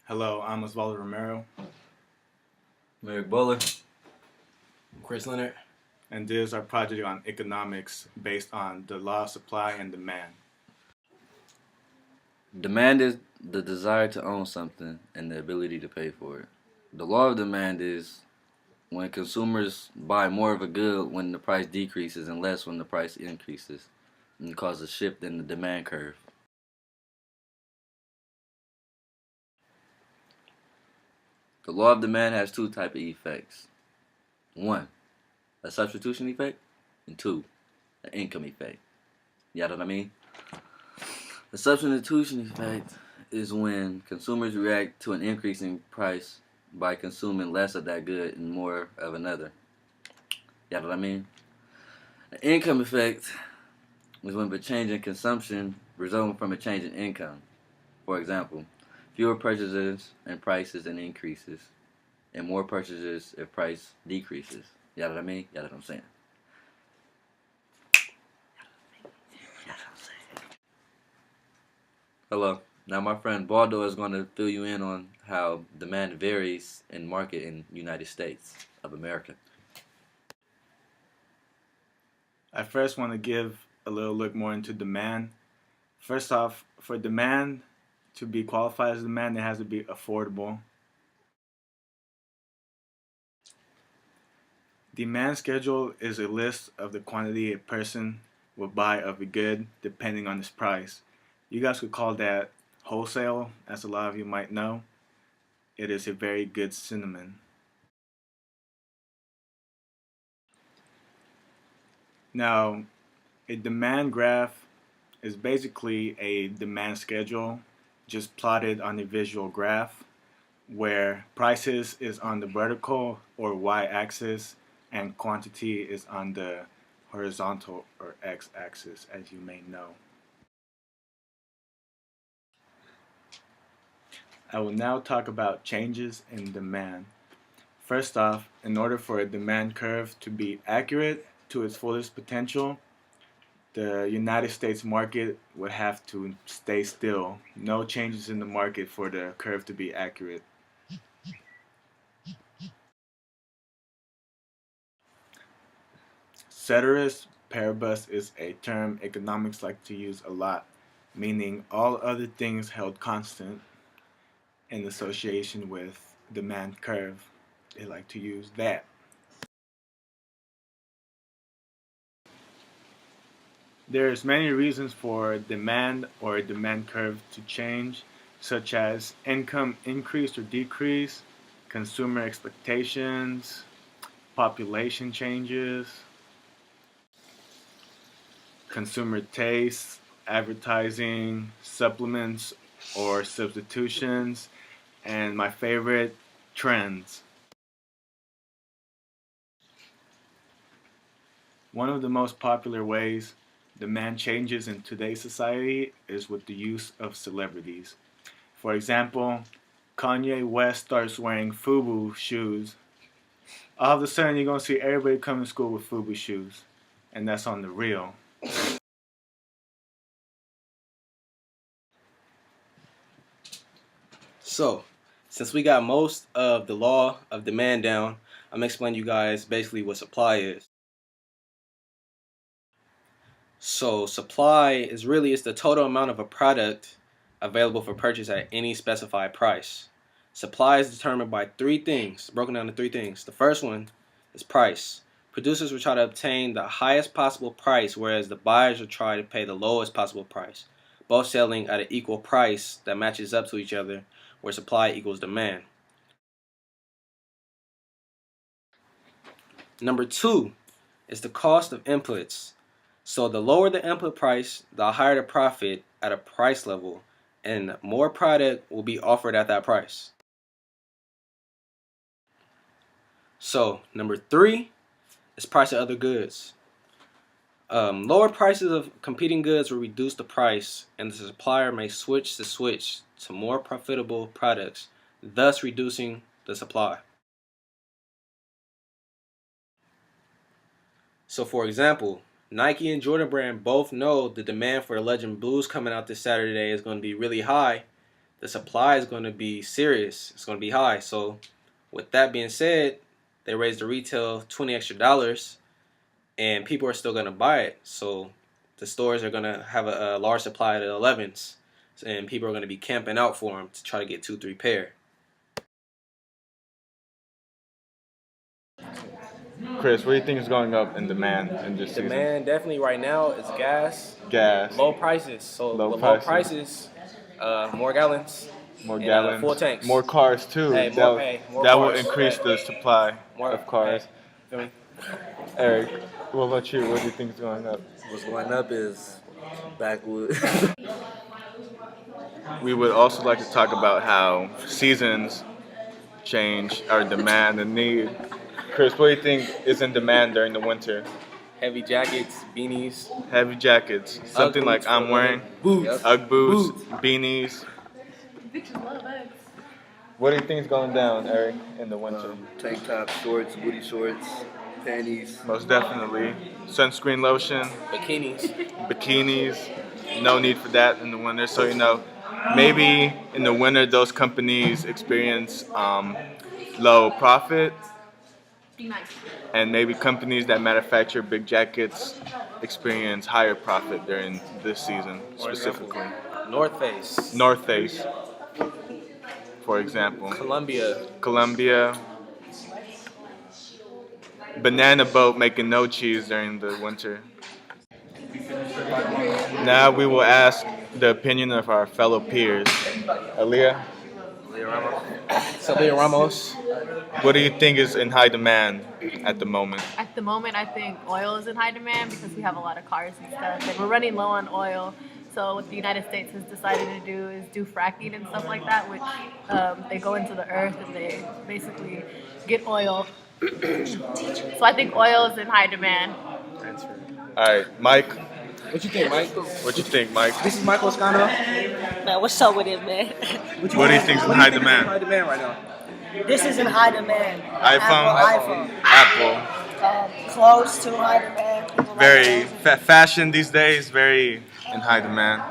Hello, I'm Osvaldo Romero, Merrick Bowler. Chris Leonard. and this is our project on economics based on the law of supply and demand. Demand is the desire to own something and the ability to pay for it. The law of demand is when consumers buy more of a good when the price decreases and less when the price increases, and cause a shift in the demand curve. The law of demand has two type of effects. One, a substitution effect, and two, an income effect. You know what I mean? The substitution effect is when consumers react to an increasing price by consuming less of that good and more of another. You know what I mean? The income effect is when the change in consumption resulting from a change in income. For example, fewer purchases and prices and increases, and more purchases if price decreases. You know what I mean? You know what I'm saying? Hello. Now my friend Baldo is going to fill you in on how demand varies in market in United States of America. I first want to give a little look more into demand. First off, for demand to be qualified as demand, it has to be affordable. Demand schedule is a list of the quantity a person will buy of a good depending on its price. You guys could call that wholesale, as a lot of you might know. It is a very good synonym. Now, a demand graph is basically a demand schedule just plotted on a visual graph where prices is on the vertical or y-axis and quantity is on the horizontal or x-axis, as you may know. I will now talk about changes in demand. First off, in order for a demand curve to be accurate to its fullest potential, the United States market would have to stay still. No changes in the market for the curve to be accurate. Ceteris paribus is a term economics like to use a lot, meaning all other things held constant in association with demand curve. They like to use that. There's many reasons for demand or demand curve to change, such as income increase or decrease, consumer expectations, population changes, consumer tastes, advertising, supplements or substitutions, and my favorite, trends. One of the most popular ways demand changes in today's society is with the use of celebrities. For example, Kanye West starts wearing FUBU shoes. All of a sudden, you're going to see everybody come to school with FUBU shoes. And that's on the real. So, since we got most of the law of demand down, I'm gonna explain to you guys basically what supply is. So, supply is really it's the total amount of a product available for purchase at any specified price. Supply is determined by three things, broken down to three things. The first one is price. Producers will try to obtain the highest possible price, whereas the buyers will try to pay the lowest possible price, both selling at an equal price that matches up to each other, where supply equals demand. Number two is the cost of inputs. So the lower the input price, the higher the profit at a price level, and more product will be offered at that price. So number three is price of other goods. Lower prices of competing goods will reduce the price, and the supplier may switch to more profitable products, thus reducing the supply. So for example, Nike and Jordan Brand both know the demand for the Legend Blues coming out this Saturday is going to be really high. the supply is going to be serious. It's going to be high. So, with that being said, they raised the retail $20 extra, and people are still going to buy it. So, the stores are going to have a large supply of the 11s, and people are going to be camping out for them to try to get 2-3 pair. Chris, what do you think is going up in demand in this season? Demand definitely right now is gas, Gas, low prices. So Low with prices. low prices, more gallons, more and, gallons, full tanks. more cars too. Hey, more that will cars. increase the supply of cars. Hey, feel me? Eric, what about you? What do you think is going up? What's going up is backwood. We would also like to talk about how seasons change our demand and need. Chris, what do you think is in demand during the winter? Heavy jackets, beanies, Heavy jackets, something Ugg like boots I'm for wearing, women. Boots. Yep. Ugg boots, beanies. Bitches love eggs. What do you think is going down, Eric, in the winter? Tank top, shorts, booty shorts, panties. Most definitely. Sunscreen lotion, bikinis. bikinis. No need for that in the winter. So, maybe in the winter those companies experience low profit, Be nice. and maybe companies that manufacture big jackets experience higher profit during this season For example, specifically. North Face, North Face, for example. Columbia. Banana Boat making no cheese during the winter. Now we will ask the opinion of our fellow peers. Aaliyah, Celia Ramos. what do you think is in high demand at the moment? At the moment, I think oil is in high demand because we have a lot of cars and stuff, and we're running low on oil. So what the United States has decided to do is do fracking and stuff like that, which they go into the earth and they basically get oil. So I think oil is in high demand. All right, Mike, What you think, Mike? what you think, Mike? This is Michael Scano. Man, what's up with it, man? What do you think is in high demand? High demand right now. This is in high demand. iPhone? Apple. Close to high demand. People like Very those. fashion these days, very in high demand.